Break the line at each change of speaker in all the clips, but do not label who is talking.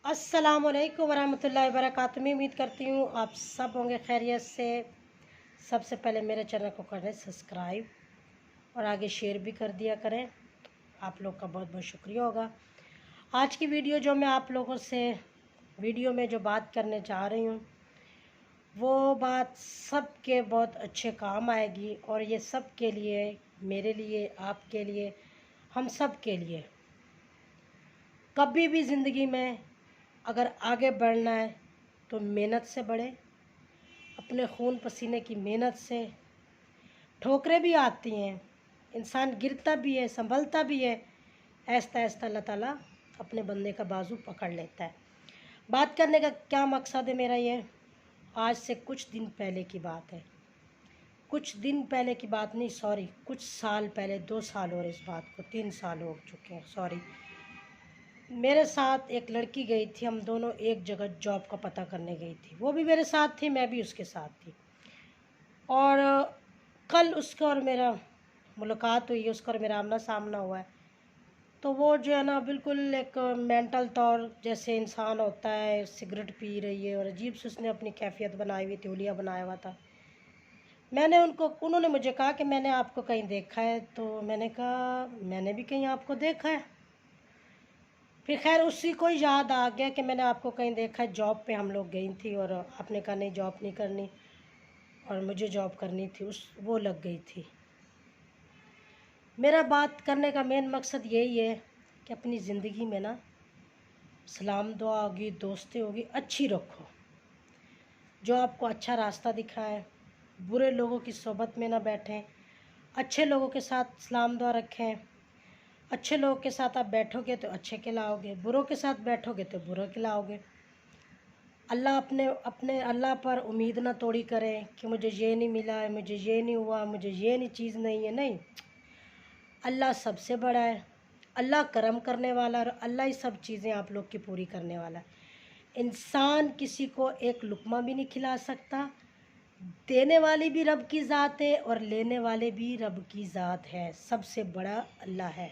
अस्सलामुअलैकुम वरहमतुल्लाहि वबरकातुहू। मैं उम्मीद करती हूँ आप सब होंगे खैरियत से। सबसे पहले मेरे चैनल को करें सब्सक्राइब और आगे शेयर भी कर दिया करें। आप लोग का बहुत बहुत शुक्रिया होगा। आज की वीडियो जो मैं आप लोगों से वीडियो में जो बात करने जा रही हूँ वो बात सबके बहुत अच्छे काम आएगी और ये सब के लिए, मेरे लिए, आपके लिए, हम सब के लिए। कभी भी ज़िंदगी में अगर आगे बढ़ना है तो मेहनत से बढ़े, अपने खून पसीने की मेहनत से। ठोकरें भी आती हैं, इंसान गिरता भी है, संभलता भी है। ऐसा ऐसा अल्लाह ताला अपने बंदे का बाजू पकड़ लेता है। बात करने का क्या मकसद है मेरा, ये आज से कुछ दिन पहले की बात है। कुछ दिन पहले की बात नहीं, सॉरी, कुछ साल पहले, 2 साल हो रहे इस बात को, 3 साल हो चुके हैं, सॉरी। मेरे साथ एक लड़की गई थी, हम दोनों एक जगह जॉब का पता करने गई थी। वो भी मेरे साथ थी, मैं भी उसके साथ थी। और कल उसका और मेरा मुलाकात हुई है, उसका और मेरा आमना सामना हुआ है। तो वो जो है ना, बिल्कुल एक मेंटल तौर जैसे इंसान होता है, सिगरेट पी रही है और अजीब से उसने अपनी कैफियत बनाई हुई थी, हुलिया बनाया हुआ था। उन्होंने मुझे कहा कि मैंने आपको कहीं देखा है। तो मैंने कहा मैंने भी कहीं आपको देखा है। फिर खैर उसी को याद आ गया कि मैंने आपको कहीं देखा है, जॉब पे हम लोग गई थी और आपने कहा नहीं जॉब नहीं करनी और मुझे जॉब करनी थी, वो लग गई थी। मेरा बात करने का मेन मकसद यही है कि अपनी ज़िंदगी में ना सलाम दुआ होगी, दोस्ती होगी, अच्छी रखो। जो आपको अच्छा रास्ता दिखाए, बुरे लोगों की सोबत में ना बैठें, अच्छे लोगों के साथ सलाम दुआ रखें। अच्छे लोगों के साथ आप बैठोगे तो अच्छे के लाओगे, बुरों के साथ बैठोगे तो बुरों के लाओगे। अल्लाह अपने अपने अल्लाह पर उम्मीद ना तोड़ी करें कि मुझे ये नहीं मिला है, मुझे ये नहीं हुआ, मुझे ये नहीं चीज़ नहीं है। नहीं, अल्लाह सबसे बड़ा है, अल्लाह करम करने वाला, और अल्लाह ही सब चीज़ें आप लोग की पूरी करने वाला है। इंसान किसी को एक लुक़मा भी नहीं खिला सकता। देने वाली भी रब की ज़ात है और लेने वाले भी रब की ज़ात है। सबसे बड़ा अल्लाह है।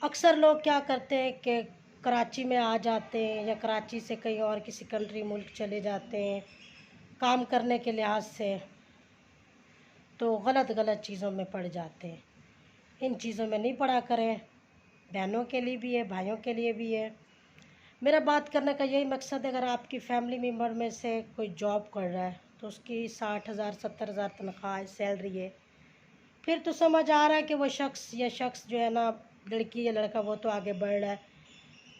अक्सर लोग क्या करते हैं कि कराची में आ जाते हैं या कराची से कहीं और किसी कंट्री मुल्क चले जाते हैं काम करने के लिहाज से, तो गलत गलत चीज़ों में पड़ जाते हैं। इन चीज़ों में नहीं पड़ा करें। बहनों के लिए भी है, भाइयों के लिए भी है। मेरा बात करने का यही मकसद है, अगर आपकी फैमिली मेम्बर में से कोई जॉब कर रहा है तो उसकी 60,000 70,000 तनख्वाह है, सैलरी है, फिर तो समझ आ रहा है कि वो शख्स जो है ना, लड़की या लड़का, वो तो आगे बढ़ रहा है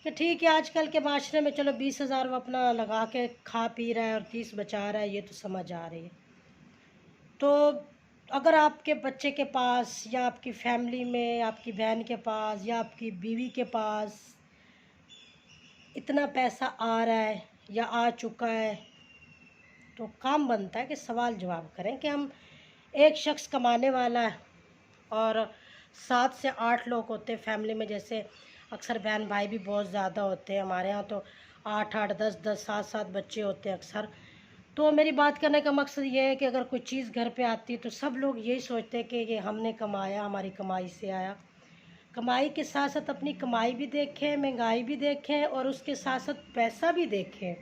कि ठीक है, आजकल के माशरे में चलो 20,000 वो अपना लगा के खा पी रहा है और 30 बचा रहा है, ये तो समझ आ रही है। तो अगर आपके बच्चे के पास या आपकी फैमिली में आपकी बहन के पास या आपकी बीवी के पास इतना पैसा आ रहा है या आ चुका है, तो काम बनता है कि सवाल जवाब करें कि हम, एक शख्स कमाने वाला है और 7 से 8 लोग होते हैं फैमिली में। जैसे अक्सर बहन भाई भी बहुत ज़्यादा होते हैं हमारे यहाँ, तो 8-8 10-10 7-7 बच्चे होते हैं अक्सर। तो मेरी बात करने का मकसद ये है कि अगर कोई चीज़ घर पे आती है तो सब लोग यही सोचते हैं कि ये हमने कमाया, हमारी कमाई से आया। कमाई के साथ साथ अपनी कमाई भी देखें, महंगाई भी देखें और उसके साथ साथ पैसा भी देखें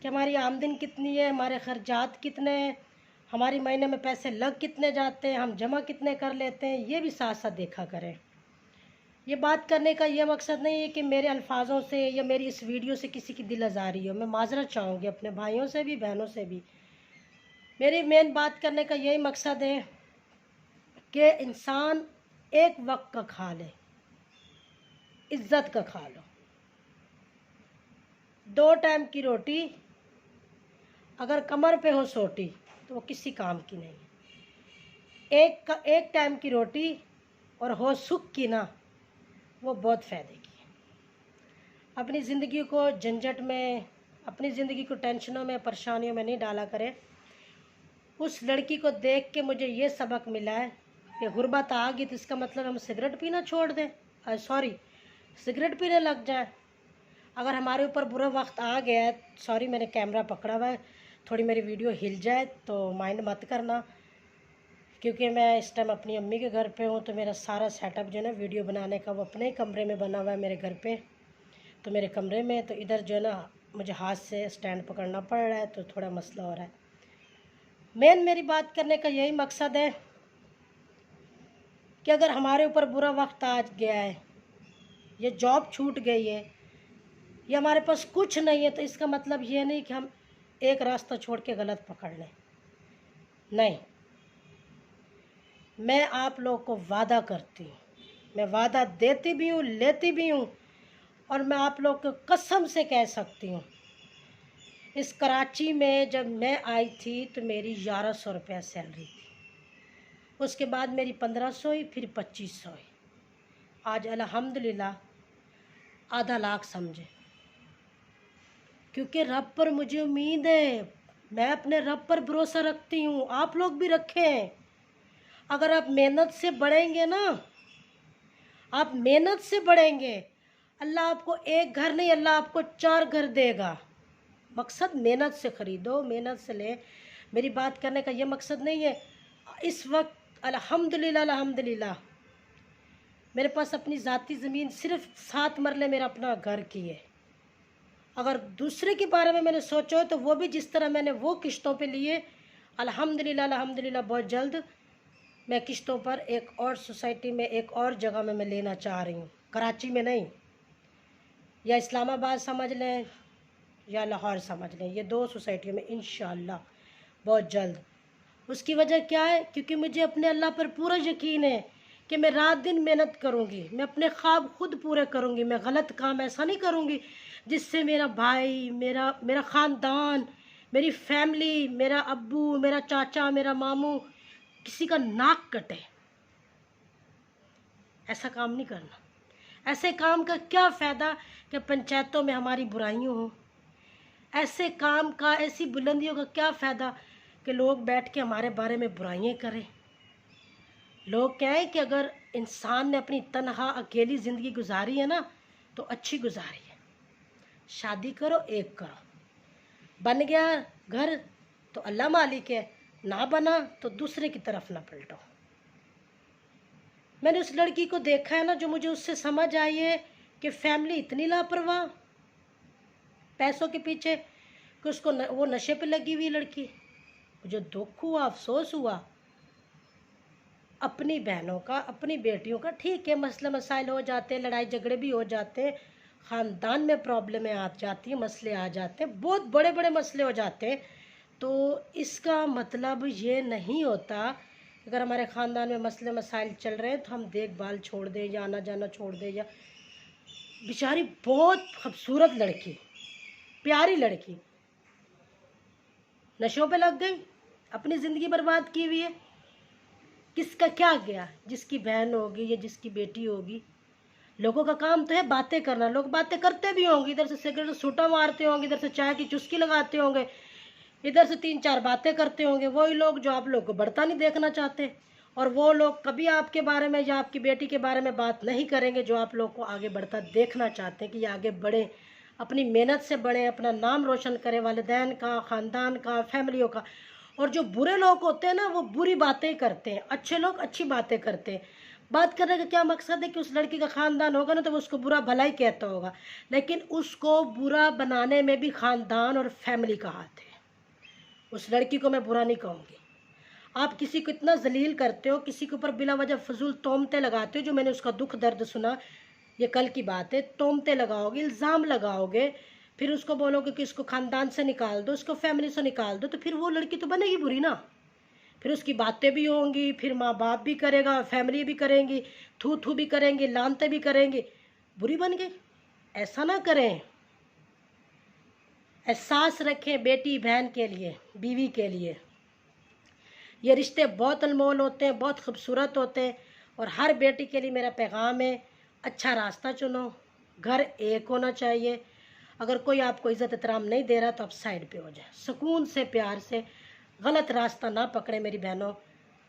कि हमारी आमदनी कितनी है, हमारे खर्चात कितने हैं, हमारी महीने में पैसे लग कितने जाते हैं, हम जमा कितने कर लेते हैं, ये भी साथ साथ देखा करें। ये बात करने का ये मकसद नहीं है कि मेरे अल्फाजों से या मेरी इस वीडियो से किसी की दिल आज़ारी हो। मैं माजरत चाहूँगी अपने भाइयों से भी, बहनों से भी। मेरी मेन बात करने का यही मकसद है कि इंसान एक वक्त का खा ले, इज्जत का खा लो। 2 टाइम की रोटी अगर कमर पे हो सोटी तो वो किसी काम की नहीं। एक टाइम की रोटी और हो सुख की ना, वो बहुत फ़ायदे की है। अपनी ज़िंदगी को झंझट में, अपनी ज़िंदगी को टेंशनों में, परेशानियों में नहीं डाला करें। उस लड़की को देख के मुझे ये सबक मिला है कि गुर्बत आ गई तो इसका मतलब हम सिगरेट पीना छोड़ दें, सॉरी, सिगरेट पीने लग जाए। अगर हमारे ऊपर बुरा वक्त आ गया है, सॉरी मैंने कैमरा पकड़ा हुआ है, थोड़ी मेरी वीडियो हिल जाए तो माइंड मत करना, क्योंकि मैं इस टाइम अपनी अम्मी के घर पे हूँ। तो मेरा सारा सेटअप जो है ना वीडियो बनाने का, वो अपने ही कमरे में बना हुआ है मेरे घर पे। तो मेरे कमरे में, तो इधर जो है ना मुझे हाथ से स्टैंड पकड़ना पड़ रहा है, तो थोड़ा मसला हो रहा है। मेन मेरी बात करने का यही मकसद है कि अगर हमारे ऊपर बुरा वक्त आ गया है, ये जॉब छूट गई है, या हमारे पास कुछ नहीं है, तो इसका मतलब ये नहीं कि हम एक रास्ता छोड़ के गलत पकड़ लें। नहीं, मैं आप लोग को वादा करती हूँ, मैं वादा देती भी हूँ, लेती भी हूँ, और मैं आप लोग को कसम से कह सकती हूँ, इस कराची में जब मैं आई थी तो मेरी 1100 रुपया सैलरी थी, उसके बाद मेरी 1500 हुई, फिर 2500 हुई, आज अल्हम्दुलिल्लाह आधा लाख समझे। क्योंकि रब पर मुझे उम्मीद है, मैं अपने रब पर भरोसा रखती हूँ, आप लोग भी रखें। अगर आप मेहनत से बढ़ेंगे ना, आप मेहनत से बढ़ेंगे, अल्लाह आपको एक घर नहीं, अल्लाह आपको 4 घर देगा। मकसद मेहनत से ख़रीदो, मेहनत से ले। मेरी बात करने का ये मकसद नहीं है। इस वक्त अल्हम्दुलिल्लाह अल्हम्दुलिल्लाह मेरे पास अपनी ज़ाती ज़मीन सिर्फ 7 मरले मेरा अपना घर की है। अगर दूसरे के बारे में मैंने सोचा हो तो वो भी जिस तरह मैंने वो किश्तों पे लिए, अल्हम्दुलिल्लाह अल्हम्दुलिल्लाह बहुत जल्द मैं किश्तों पर एक और सोसाइटी में, एक और जगह में मैं लेना चाह रही हूँ। कराची में नहीं, या इस्लामाबाद समझ लें या लाहौर समझ लें, ये 2 सोसाइटियों में इंशाअल्लाह बहुत जल्द। उसकी वजह क्या है? क्योंकि मुझे अपने अल्लाह पर पूरा यकीन है कि मैं रात दिन मेहनत करूँगी, मैं अपने ख्वाब खुद पूरे करूँगी, मैं गलत काम ऐसा नहीं करूँगी जिससे मेरा भाई, मेरा ख़ानदान, मेरी फैमिली, मेरा अब्बू, मेरा चाचा, मेरा मामू, किसी का नाक कटे। ऐसा काम नहीं करना। ऐसे काम का क्या फ़ायदा कि पंचायतों में हमारी बुराइयाँ हों। ऐसे काम का, ऐसी बुलंदियों का क्या फ़ायदा कि लोग बैठ के हमारे बारे में बुराइयाँ करें। लोग कहें कि अगर इंसान ने अपनी तन्हा अकेली ज़िंदगी गुजारी है ना, तो अच्छी गुजारी है। शादी करो, एक करो, बन गया घर तो अल्लाह मालिक है, ना बना तो दूसरे की तरफ ना पलटो। मैंने उस लड़की को देखा है ना, जो मुझे उससे समझ आई है कि फैमिली इतनी लापरवाह पैसों के पीछे कि उसको वो नशे पे लगी हुई लड़की। मुझे दुख हुआ, अफसोस हुआ अपनी बहनों का, अपनी बेटियों का। ठीक है, मसले मसाइल हो जाते हैं, लड़ाई झगड़े भी हो जाते हैं, ख़ानदान में प्रॉब्लमें आ जाती हैं, मसले आ जाते हैं, बहुत बड़े बड़े मसले हो जाते हैं। तो इसका मतलब ये नहीं होता अगर हमारे ख़ानदान में मसले मसाइल चल रहे हैं तो हम देखभाल छोड़ दें या आना जाना छोड़ दें। या बेचारी बहुत खूबसूरत लड़की, प्यारी लड़की, नशों पे लग गई, अपनी ज़िंदगी बर्बाद की हुई है। किसका क्या गया? जिसकी बहन होगी या जिसकी बेटी होगी। लोगों का काम तो है बातें करना, लोग बातें करते भी होंगे, इधर से सिगरेट सूटा मारते होंगे, इधर से चाय की चुस्की लगाते होंगे, इधर से 3-4 बातें करते होंगे। वही लोग जो आप लोग को बढ़ता नहीं देखना चाहते, और वो लोग कभी आपके बारे में या आपकी बेटी के बारे में बात नहीं करेंगे जो आप लोग को आगे बढ़ता देखना चाहते हैं कि ये आगे बढ़े, अपनी मेहनत से बढ़े, अपना नाम रोशन करें, वालिदैन का, ख़ानदान का, फैमिलियों का। और जो बुरे लोग होते हैं ना, वो बुरी बातें करते हैं, अच्छे लोग अच्छी बातें करते हैं। बात करने का क्या मकसद है कि उस लड़की का ख़ानदान होगा ना तो वो उसको बुरा भला ही कहता होगा, लेकिन उसको बुरा बनाने में भी ख़ानदान और फैमिली का हाथ है। उस लड़की को मैं बुरा नहीं कहूँगी। आप किसी को इतना जलील करते हो, किसी के ऊपर बिला वजह फजूल तोहमतें लगाते हो। जो मैंने उसका दुख दर्द सुना, ये कल की बात है। तोहमतें लगाओगे, इल्ज़ाम लगाओगे, फिर उसको बोलोगे कि इसको ख़ानदान से निकाल दो, इसको फैमिली से निकाल दो, तो फिर वो लड़की तो बनेगी बुरी ना। फिर उसकी बातें भी होंगी, फिर माँ बाप भी करेगा, फैमिली भी करेंगी, थू थू भी करेंगी, लानते भी करेंगे, बुरी बन गई। ऐसा ना करें। एहसास रखें बेटी बहन के लिए, बीवी के लिए। ये रिश्ते बहुत अनमोल होते हैं, बहुत खूबसूरत होते हैं। और हर बेटी के लिए मेरा पैगाम है, अच्छा रास्ता चुनो, घर एक होना चाहिए। अगर कोई आपको इज़्ज़त एहतराम नहीं दे रहा तो आप साइड पे हो जाए, सुकून से, प्यार से। गलत रास्ता ना पकड़े मेरी बहनों।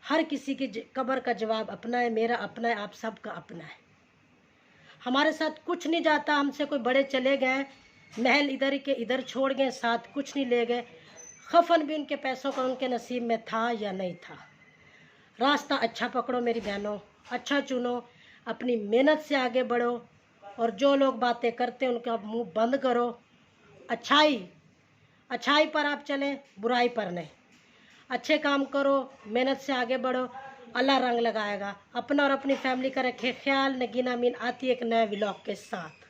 हर किसी की कब्र का जवाब अपना है, मेरा अपना है, आप सबका अपना है। हमारे साथ कुछ नहीं जाता, हमसे कोई बड़े चले गए, महल इधर के इधर छोड़ गए, साथ कुछ नहीं ले गए। खफन भी उनके पैसों का उनके नसीब में था या नहीं था। रास्ता अच्छा पकड़ो मेरी बहनों, अच्छा चुनो, अपनी मेहनत से आगे बढ़ो, और जो लोग बातें करते हैं उनका मुंह बंद करो। अच्छाई पर आप चलें, बुराई पर नहीं। अच्छे काम करो, मेहनत से आगे बढ़ो, अल्लाह रंग लगाएगा। अपना और अपनी फैमिली का रखे ख्याल। नगीना मीन आती है एक नए व्लॉग के साथ।